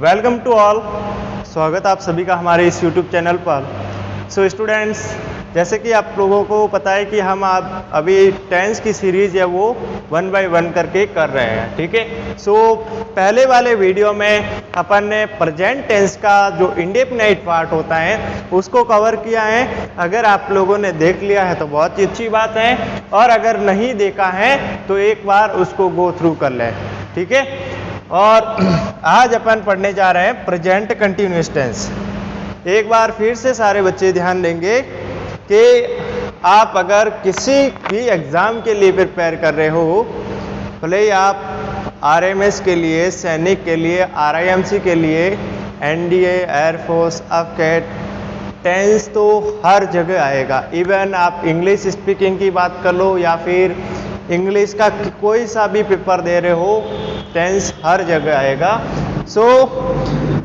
Welcome to all. स्वागत आप सभी का हमारे इस यूट्यूब चैनल पर। सो स्टूडेंट्स, जैसे कि आप लोगों को पता है कि हम अभी टेंस की सीरीज़ है वो 1 बाय 1 करके कर रहे हैं, ठीक है। सो पहले वाले वीडियो में अपन ने प्रेजेंट टेंस का जो इंडेफिनाइट पार्ट होता है उसको कवर किया है। अगर आप लोगों ने देख लिया है तो बहुत ही अच्छी बात है, और अगर नहीं देखा है तो एक बार उसको गो थ्रू कर लें, ठीक है। और आज अपन पढ़ने जा रहे हैं प्रेजेंट कंटिन्यूअस टेंस। एक बार फिर से सारे बच्चे ध्यान देंगे कि आप अगर किसी भी एग्ज़ाम के लिए प्रिपेयर कर रहे हो, भले ही आप आरएमएस के लिए, सैनिक के लिए, आरआईएमसी के लिए, एनडीए, एयरफोर्स, अपकेट, टेंस तो हर जगह आएगा। इवन आप इंग्लिश स्पीकिंग की बात कर लो या फिर इंग्लिश का कोई सा भी पेपर दे रहे हो, टेंस हर जगह आएगा। सो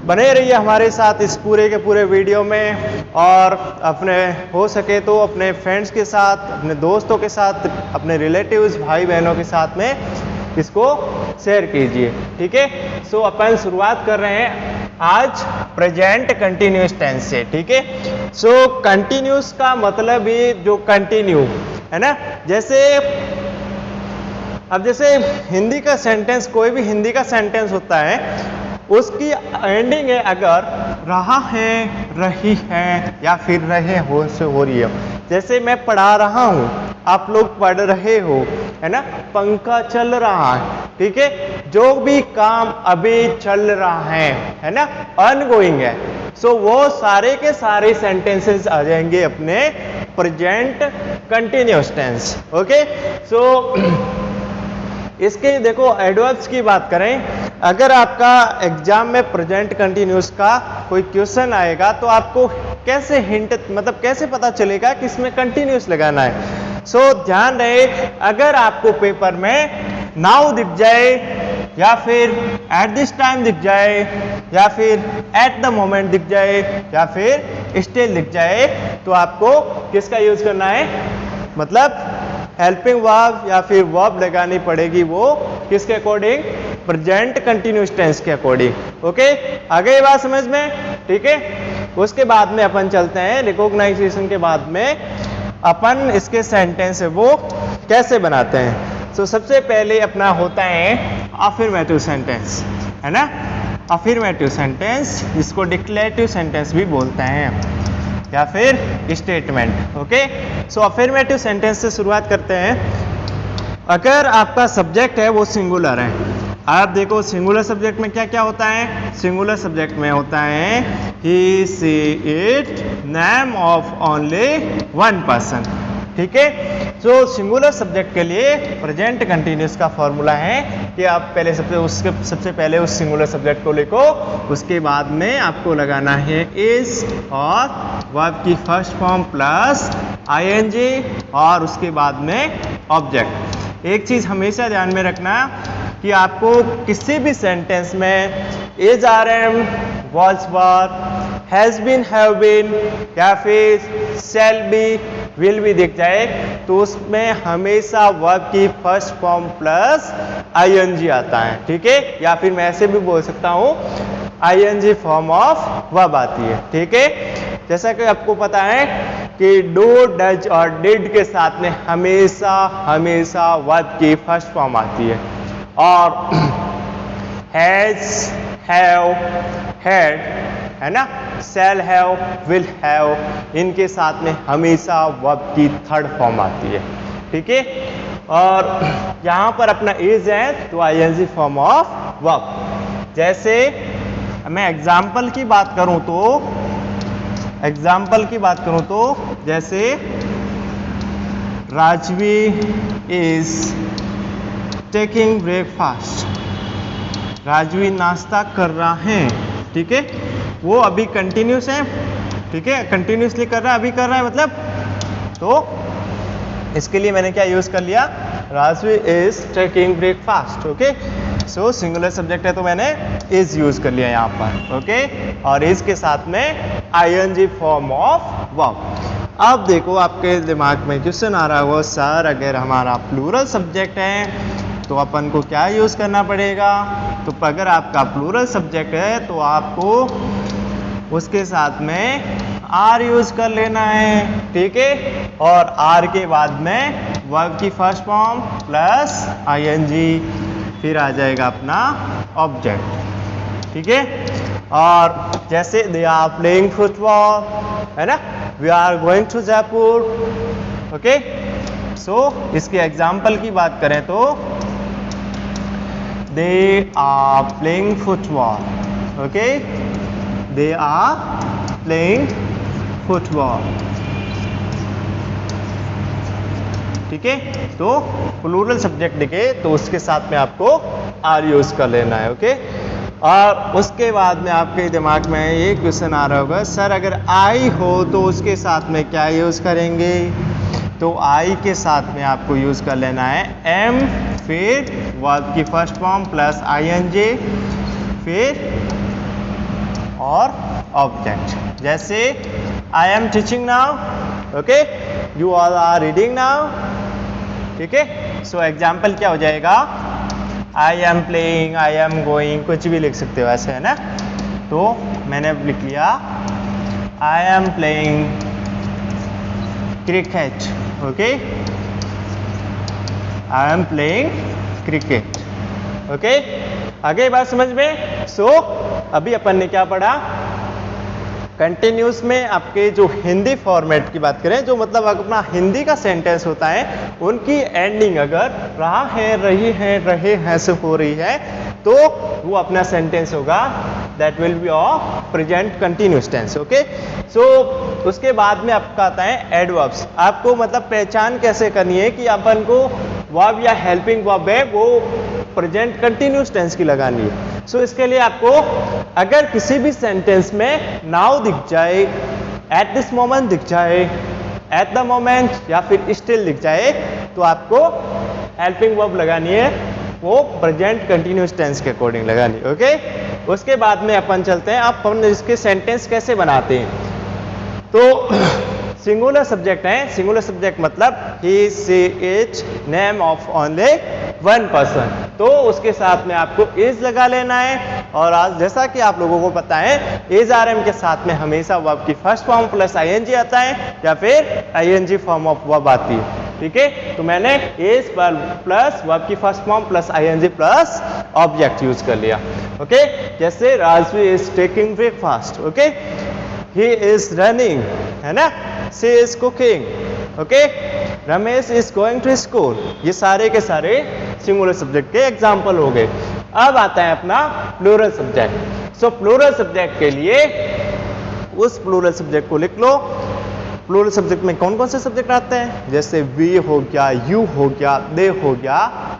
बने रहिए हमारे साथ इस पूरे के पूरे वीडियो में, और अपने हो सके तो अपने फ्रेंड्स के साथ, अपने दोस्तों के साथ, अपने रिलेटिव्स, भाई बहनों के साथ में इसको शेयर कीजिए, ठीक है। सो अपन शुरुआत कर रहे हैं आज प्रेजेंट कंटिन्यूअस टेंस से, ठीक है। सो कंटिन्यूअस का मतलब ही जो कंटिन्यू है ना, जैसे हिंदी का सेंटेंस, कोई भी हिंदी का सेंटेंस होता है, उसकी एंडिंग है अगर रहा है, रही है या फिर रहे हो से हो रही है। जैसे मैं पढ़ा रहा हूँ, आप लोग पढ़ रहे हो, है ना, पंखा चल रहा है, ठीक है। जो भी काम अभी चल रहा है ना, ऑनगोइंग है। सो वो सारे के सारे सेंटेंसेस आ जाएंगे अपने present continuous tense, okay. So इसके देखो एडवर्ब्स की बात करें, अगर आपका एग्जाम में प्रेजेंट कंटिन्यूअस का कोई क्वेश्चन आएगा तो आपको कैसे मतलब कैसे पता चलेगा कि इसमें कंटिन्यूअस लगाना है। सो ध्यान रहे, अगर आपको पेपर में नाउ दिख जाए या फिर एट दिस टाइम दिख जाए या फिर एट द मोमेंट दिख जाए या फिर स्टिल दिख जाए, तो आपको किसका यूज करना है, मतलब हेल्पिंग वर्ब या फिर वर्ब लगानी पड़ेगी, वो किसके अकॉर्डिंग, प्रेजेंट कंटिन्यूअस टेंस के अकॉर्डिंग, ओके। आगे ये बात समझ में, ठीक है। उसके बाद में अपन चलते हैं रिकॉग्नाइजेशन के बाद में अपन इसके सेंटेंस है वो कैसे बनाते हैं। तो सबसे पहले अपना होता है अफर्मेटिव सेंटेंस, है ना, अफर्मेटिव सेंटेंस, जिसको डिक्लेरेटिव सेंटेंस भी बोलते हैं या फिर स्टेटमेंट, ओके। सो अफर्मेटिव सेंटेंस से शुरुआत करते हैं। अगर आपका सब्जेक्ट है वो सिंगुलर है, आप देखो सिंगुलर सब्जेक्ट में क्या क्या होता है। सिंगुलर सब्जेक्ट में होता है he, she, it, name of only one person, ठीक है। सो सिंगुलर सब्जेक्ट के लिए प्रेजेंट कंटिन्यूअस का फॉर्मूला है कि आप पहले सबसे पहले उस सिंगुलर सब्जेक्ट को लिखो, उसके बाद में आपको लगाना है इज और वर्ब की फर्स्ट फॉर्म प्लस आईएनजी और उसके बाद में ऑब्जेक्ट। एक चीज़ हमेशा ध्यान में रखना कि आपको किसी भी सेंटेंस में is, are, am, was, were, has been, have been या फिर शैल बी, विल भी दिख जाए तो उसमें हमेशा वर्ब की फर्स्ट फॉर्म प्लस आईएनजी आता है, ठीक है। या फिर मैं ऐसे भी बोल सकता हूँ आईएनजी फॉर्म ऑफ वर्ब आती है, ठीक है। जैसा कि आपको पता है कि डू, डज और डिड के साथ में हमेशा वर्ब की फर्स्ट फॉर्म आती है, और हैज, हैव, हैड, है ना, शैल हैव, विल हैव, इनके साथ में हमेशा वर्ब की थर्ड फॉर्म आती है, ठीक है। और यहाँ पर अपना इज है तो आईएनजी फॉर्म ऑफ वर्ब। जैसे मैं एग्जाम्पल की बात करूँ तो जैसे Rajvi is taking breakfast, Rajvi नाश्ता कर रहा है, ठीक है। वो अभी कंटिन्यूस है, ठीक है, कंटिन्यूसली कर रहा है, अभी कर रहा है मतलब, तो इसके लिए मैंने क्या यूज कर लिया, Rajvi is taking breakfast, okay. So singular subject है तो मैंने इज यूज कर लिया यहाँ पर, ओके। और इज के साथ में आईएनजी फॉर्म ऑफ वर्ब। अब देखो आपके दिमाग में क्वेश्चन आ रहा है वो, सर अगर हमारा प्लूरल सब्जेक्ट है तो अपन को क्या यूज करना पड़ेगा, तो अगर आपका प्लूरल सब्जेक्ट है तो आपको उसके साथ में आर यूज कर लेना है, ठीक है। और आर के बाद में वर्ब की फर्स्ट फॉर्म प्लस आईएनजी, फिर आ जाएगा अपना ऑब्जेक्ट, ठीक है। और जैसे दे आर प्लेइंग फुटबॉल, है ना, we are going to Jaipur, okay. So इसके एग्जाम्पल की बात करें तो they are playing football, okay, they are playing football, ठीक है। तो प्लूरल सब्जेक्ट दिखे तो उसके साथ में आपको आर यूज कर लेना है, ओके। और उसके बाद में आपके दिमाग में ये क्वेश्चन आ रहा होगा, सर अगर आई हो तो उसके साथ में क्या यूज करेंगे? तो आई के साथ में आपको यूज कर लेना है एम, फिर वर्ब की फर्स्ट फॉर्म प्लस आईएनजी, फिर और ऑब्जेक्ट। जैसे I am teaching now, okay, you all are reading now, ठीक है। सो एग्जाम्पल क्या हो जाएगा? I am playing, I am going, कुछ भी लिख सकते हो ऐसे, है ना। तो मैंने लिख लिया आई am playing cricket, okay, I am playing cricket, okay. आगे बात समझ में? सो अभी अपन ने क्या पढ़ा? कंटिन्यूस में आपके जो हिंदी फॉर्मेट की बात करें, जो मतलब अपना हिंदी का सेंटेंस होता है, उनकी एंडिंग अगर रहा है, रही है, रहे हैं से हो रही है, तो वो अपना सेंटेंस होगा that will be of present continuous tense, okay. So उसके बाद में आपका आता है एडवर्ब्स। आपको मतलब पहचान कैसे करनी है कि अपन को वर्ब या हेल्पिंग वर्ब है वो प्रेजेंट कंटिन्यूस टेंस की लगानी है। सो इसके लिए आपको अगर किसी भी सेंटेंस में नाउ दिख जाए, एट दिस मोमेंट दिख जाए, एट द मोमेंट या फिर स्टिल दिख जाए, तो आपको हेल्पिंग वर्ब लगानी है, वो प्रेजेंट कंटिन्यूस टेंस के अकॉर्डिंग लगानी है, ओके। उसके बाद में अपन चलते हैं, आप अपन इसके सेंटेंस कैसे बनाते हैं। तो सिंगुलर सब्जेक्ट है, सिंगुलर सब्जेक्ट मतलब he, she, it, name of only one person, तो उसके साथ में आपको इज लगा लेना है। और आज जैसा कि आप लोगों को पता है, इज आर एम के साथ में हमेशा वर्ब की फर्स्ट फॉर्म प्लस आईएनजी आता है या फिर आईएनजी फॉर्म ऑफ वर्ब आती है, ठीक है। तो मैंने इज प्लस वर्ब की first form plus ING plus object use कर लिया, ओके। जैसे Rajvi is taking breakfast, okay, he is running, है ना, she is cooking, okay, Ramesh is going to school. ये सारे के सारे सिंगुलर सब्जेक्ट के एग्जाम्पल हो गए। अब आता है अपना प्लूरल सब्जेक्ट। सो प्लूरल सब्जेक्ट के लिए उस प्लूरल सब्जेक्ट को लिख लो। प्लूरल सब्जेक्ट में कौन कौन से सब्जेक्ट आते हैं? जैसे वी हो गया, यू हो गया, दे हो गया,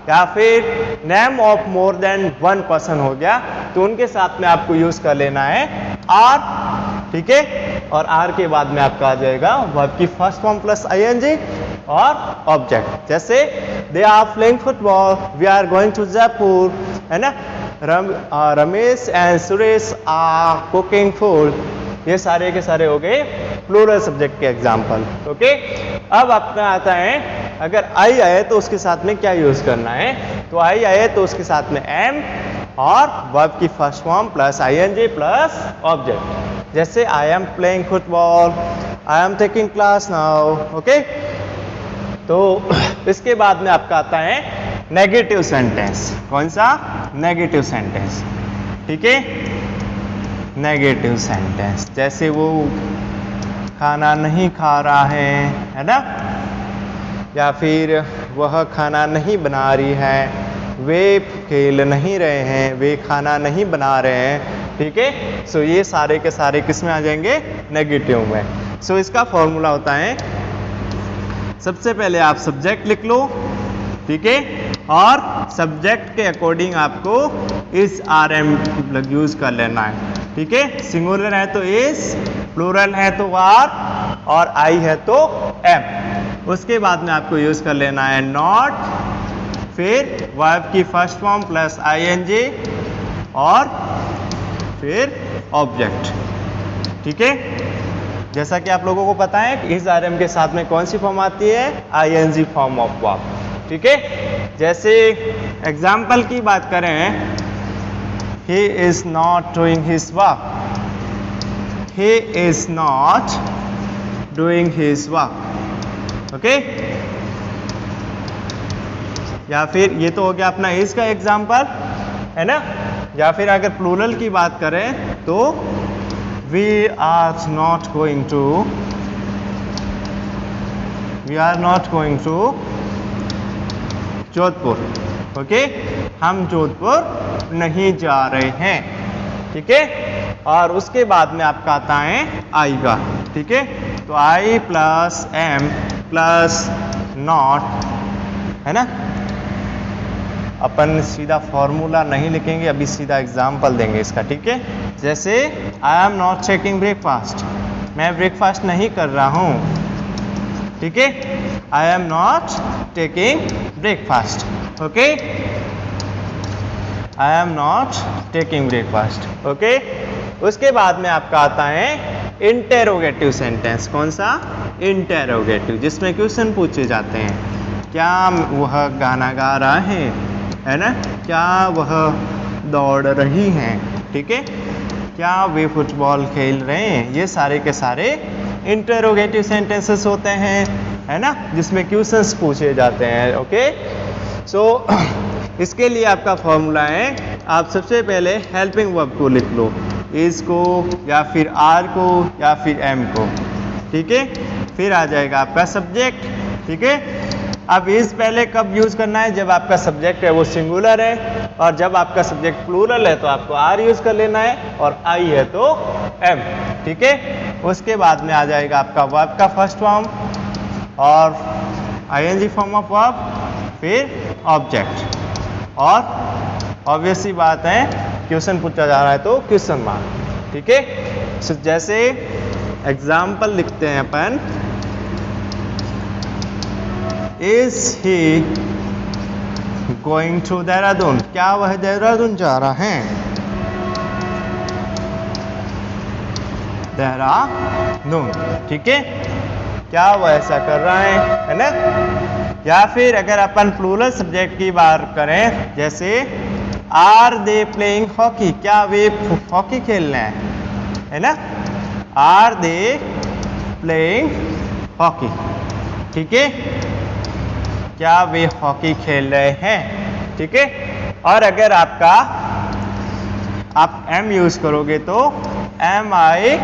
या फिर name of more than one person हो गया, तो उनके साथ में आपको यूज कर लेना है आर, ठीक है। और आर के बाद में आपका आ जाएगा वर्ब की फर्स्ट फॉर्म प्लस आईएनजी और ऑब्जेक्ट। जैसे they are playing football, we are going to Jaipur, है ना, Ramesh and Suresh are cooking food. ये सारे के सारे हो गए प्लूरल सब्जेक्ट के एग्जाम्पल, ओके। अब अपना आता है अगर आई आए तो उसके साथ में क्या यूज करना है। तो आई आए तो उसके साथ में एम और वर्ब की first form plus ING plus object. जैसे I am playing football, I am taking class now, okay. तो इसके बाद में आपका आता है नेगेटिव सेंटेंस। कौन सा? नेगेटिव सेंटेंस, ठीक है। नेगेटिव सेंटेंस जैसे वो खाना नहीं खा रहा है ना, या फिर वह खाना नहीं बना रही है, वे खेल नहीं रहे हैं, वे खाना नहीं बना रहे हैं, ठीक है। सो ये सारे के सारे किस में आ जाएंगे? नेगेटिव में। सो इसका फॉर्मूला होता है, सबसे पहले आप सब्जेक्ट लिख लो, ठीक है, और सब्जेक्ट के अकॉर्डिंग आपको इस आर एम यूज कर लेना है, ठीक है। सिंगुलर है तो इस, प्लूरल है तो आर, और आई है तो एम। उसके बाद में आपको यूज कर लेना है नॉट, फिर वर्ब की फर्स्ट फॉर्म प्लस आईएनजी और फिर ऑब्जेक्ट, ठीक है। जैसा कि आप लोगों को पता है कि इस आरएम के साथ में कौन सी फॉर्म आती है? आईएनजी फॉर्म ऑफ वर्ब, ठीक है। जैसे एग्जाम्पल की बात करें he is not doing his work, he is not doing his work, okay. या फिर ये तो हो गया अपना इज का एग्जाम्पल, है ना। या फिर अगर प्लूरल की बात करें तो we are not going to Jodhpur, okay. हम जोधपुर नहीं जा रहे हैं, ठीक है। और उसके बाद में आपका आता है आई का, ठीक है। तो आई प्लस एम प्लस नॉट, है ना। अपन सीधा फॉर्मूला नहीं लिखेंगे, अभी सीधा एग्जाम्पल देंगे इसका, ठीक है। जैसे I am not taking breakfast, मैं ब्रेकफास्ट नहीं कर रहा हूँ, ठीक है। I am not taking breakfast, okay. I am not taking breakfast, okay. उसके बाद में आपका आता है इंटेरोगेटिव सेंटेंस। कौन सा? इंटेरोगेटिव, जिसमें क्वेश्चन पूछे जाते हैं। क्या वह गाना गा रहा है ना। क्या वह दौड़ रही हैं, ठीक है। क्या वे फुटबॉल खेल रहे हैं। ये सारे के सारे इंटेरोगेटिव सेंटेंसेस होते हैं, है ना, जिसमें क्वेश्चंस पूछे जाते हैं, ओके। सो इसके लिए आपका फॉर्मूला है, आप सबसे पहले हेल्पिंग वर्ब को लिख लो, इज को या फिर आर को या फिर एम को, ठीक है। फिर आ जाएगा आपका सब्जेक्ट, ठीक है। अब इज पहले कब यूज करना है? जब आपका सब्जेक्ट है वो सिंगुलर है, और जब आपका सब्जेक्ट प्लूरल है तो आपको आर यूज कर लेना है, और आई है तो एम, ठीक है। उसके बाद में आ जाएगा आपका वर्ब का फर्स्ट फॉर्म और आईएनजी फॉर्म ऑफ वर्ब, फिर ऑब्जेक्ट, और ऑब्वियस सी बात है क्वेश्चन पूछा जा रहा है तो क्वेश्चन मार्क, ठीक है। सो जैसे एग्जाम्पल लिखते हैं अपन, is he going to Dehradun, क्या वह देहरादून जा रहा है। देहरादून, ठीक है। क्या वह ऐसा कर रहा है ना। या फिर अगर अपन प्लूरल सब्जेक्ट की बात करें, जैसे आर दे प्लेइंग हॉकी, क्या वे हॉकी खेल रहे हैं, है ना। आर दे प्लेइंग हॉकी, ठीक है। क्या वे हॉकी खेल रहे हैं, ठीक है। और अगर आप एम यूज करोगे तो एम आई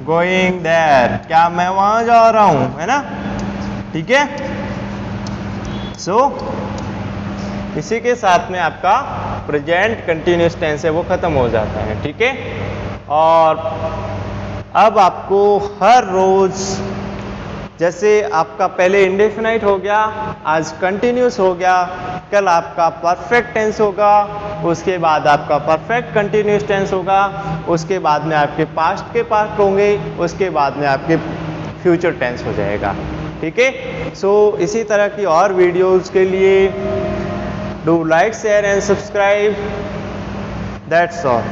गोइंग देयर, क्या मैं वहां जा रहा हूं, है ना, ठीक है। सो इसी के साथ में आपका प्रेजेंट कंटिन्यूस टेंस है वो खत्म हो जाता है, ठीक है। और अब आपको हर रोज, जैसे आपका पहले इंडेफिनाइट हो गया, आज कंटिन्यूस हो गया, कल आपका परफेक्ट टेंस होगा, उसके बाद आपका परफेक्ट कंटिन्यूस टेंस होगा, उसके बाद में आपके पास्ट के पार्ट होंगे, उसके बाद में आपके फ्यूचर टेंस हो जाएगा, ठीक है। सो इसी तरह की और वीडियोस के लिए do like, share and subscribe, that's all.